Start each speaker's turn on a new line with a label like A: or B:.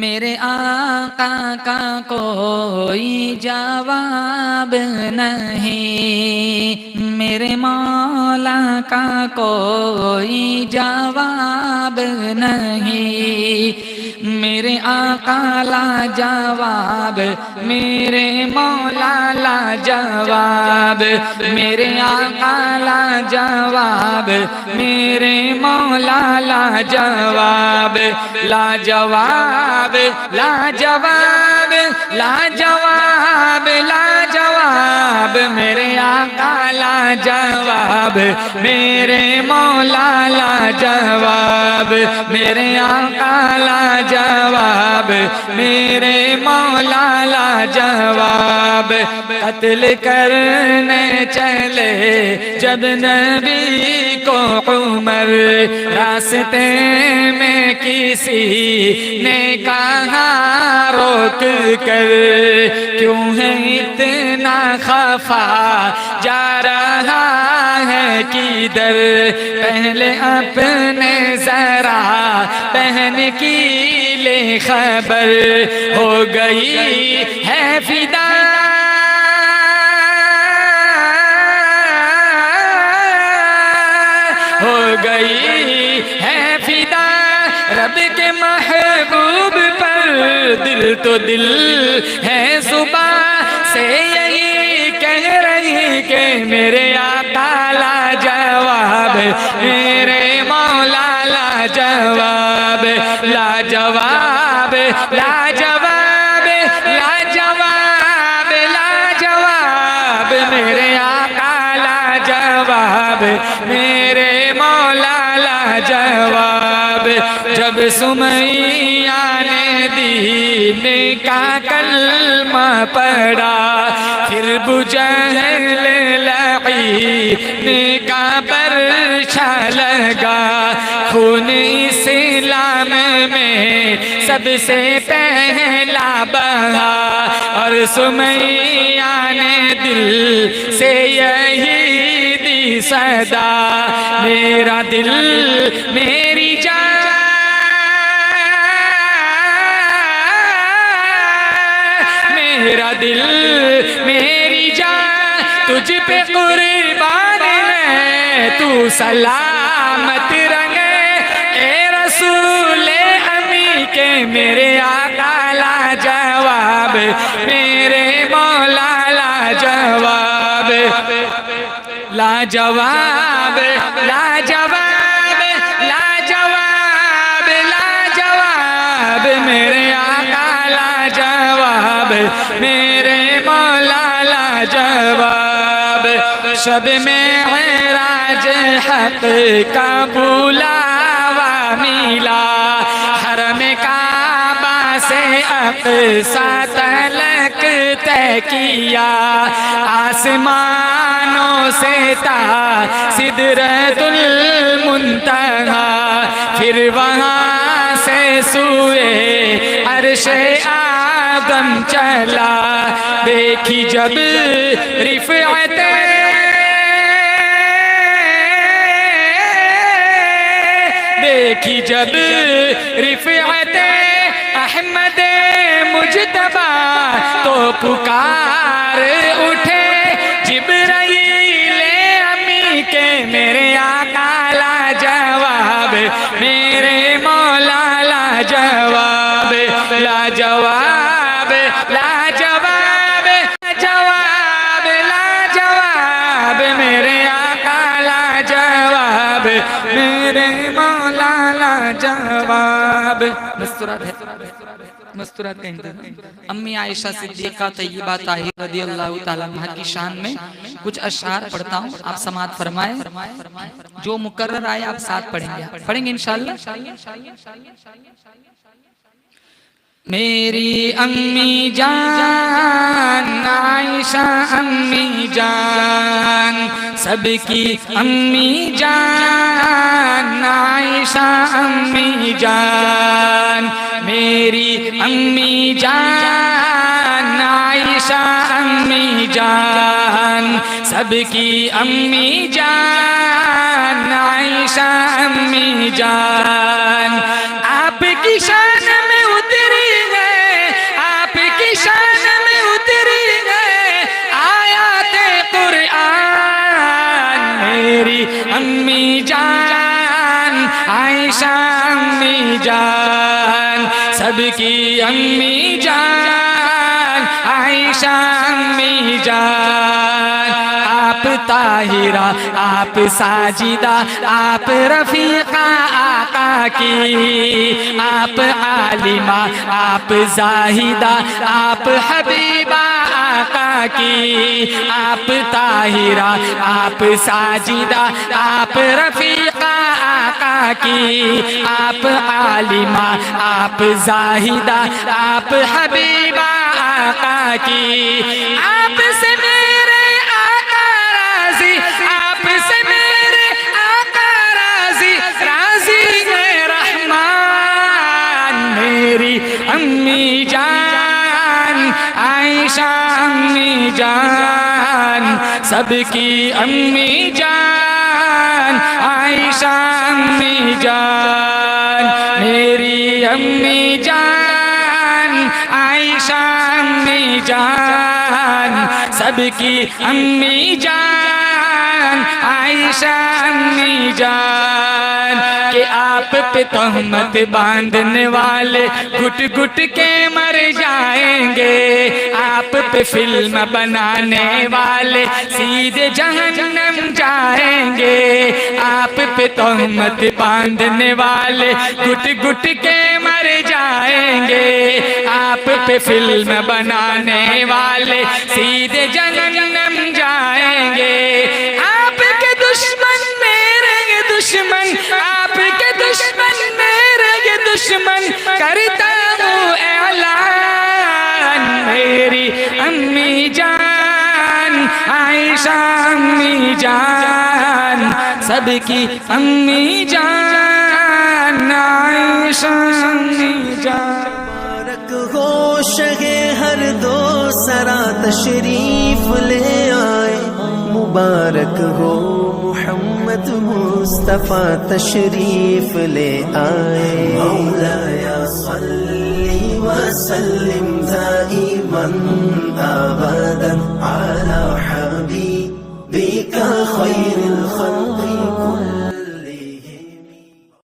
A: میرے آقا کا کوئی جواب نہیں، میرے مولا کا کوئی جواب نہیں، میرے آقا لا جواب، میرے مولا لا جواب، میرے آقا لا جواب، میرے مولا لا جواب، لا جواب لا جواب لا جواب لا جواب، میرے آقا لا جواب، میرے مولا لا جواب، میرے آقا لا جواب، میرے مولا لا جواب۔ قتل کرنے چلے جب نبی کو عمر، راستے میں کسی نے کہا روک کر، کیوں ہے اتنا خفا جا رہا ہے کدھر، پہلے اپنے ذرا بہن کی لے خبر، ہو گئی ہے فدا ہو گئی ہے فدا رب کے محبوب پر، دل تو دل ہے صبح سے یہی کہہ رہی کہ میرے آقا لا جواب، میرے مولا لا جواب، لا جواب لا جواب لا جواب لا جواب، میرے آقا لا جواب، میرے مولا لا جواب۔ جب سمیہ نے دین کا کلمہ پڑھا، پھر بجہل لعین کا برچھا لگا، خون اسلام میں سب سے پہلا بہا، اور سمیہ نے دل سے یہی دی صدا، میرا دل میری جان، میرا دل میری جان تجھ پہ قربان ہے، تو سلامت رہے اے رسول امی کے، میرے آقا لا جواب، میرے مولا لا جواب، لا جواب لا جواب لا جواب لا جواب، میرے آقا لا جواب، میرے مولا لا جواب۔ شب معراج حق کا بلاوا ملا، حرم کعبہ سے اقصی تلک طے کیا، آسمانوں سے تا سدرۃ المنتہا، پھر وہاں سے سوئے عرش آدم چلا، دیکھی جب رفعتیں دیکھی جب رفعتیں احمد مجتبی، تو پکار اٹھے جبرائیل امی کے، میرے آقا لا جواب، میرے مولا لا جواب، لا جواب لا جواب جواب لا جواب، میرے آقا لا جواب، میرے مولا لا جواب۔ مستورات کا انتظام۔ امی عائشہ صدیقہ طیبہ طاہرہ رضی اللہ تعالیٰ عنہ کی شان میں کچھ اشعار پڑھتا ہوں، آپ سماعت فرمائیں، جو مقرر آئے آپ ساتھ پڑھیں گے انشاءاللہ۔ میری امی جان عائشہ امی جان، سب کی امی جان عائشہ امی جان، میری امی جان عائشہ امی جان، سب کی امی جان عائشہ امی جان، آپ کی شان میں اتری ہے، آپ کی شان میں اتری ہے آیات قرآن، میری امی جان عائشہ امی جان، سب کی امی جان عائشہ امی جان، آپ طاہرہ آپ ساجدہ آپ رفیقہ آقا کی، آپ عالمہ آپ زاہدہ آپ حبیبہ آقا کی، آپ طاہرہ آپ ساجدہ آپ رفیقہ آقا کی، آپ عالمہ آپ زاہدہ آپ حبیبہ آقا کی، آپ سے میرے آقا راضی، آپ سے میرے آقا راضی، راضی ہے رحمان، میری امی جان عائشہ امی جان، سب کی امی جان عائشہ امی جان، میری امی جان عائشہ امی جان، سب کی امی جان عائشہ امی جان، کہ آپ پہ تہمت باندھنے والے گھٹ گھٹ کے مر جائیں گے، آپ پہ فلم بنانے والے سیدھے جہنم جائیں گے، آپ پہ تہمت باندھنے والے گھٹ گھٹ کے مر جائیں گے، آپ پہ فلم بنانے والے سیدھے جہنم جائیں گے، آپ کے دشمن میرے دشمن، آپ کے دشمن میرے دشمن، کرتا ہوں اعلان، میری امی جان عائشہ امی جان، سب کی امی جان عائشہ امی جان،
B: مبارک ہو شہ ہر دو سرا تشریف لے آئے، مبارک ہو محمد مصطفیٰ تشریف لے آئے، مولایا صلی وسلم دائما ابدا علی حبیبک خیر الخلق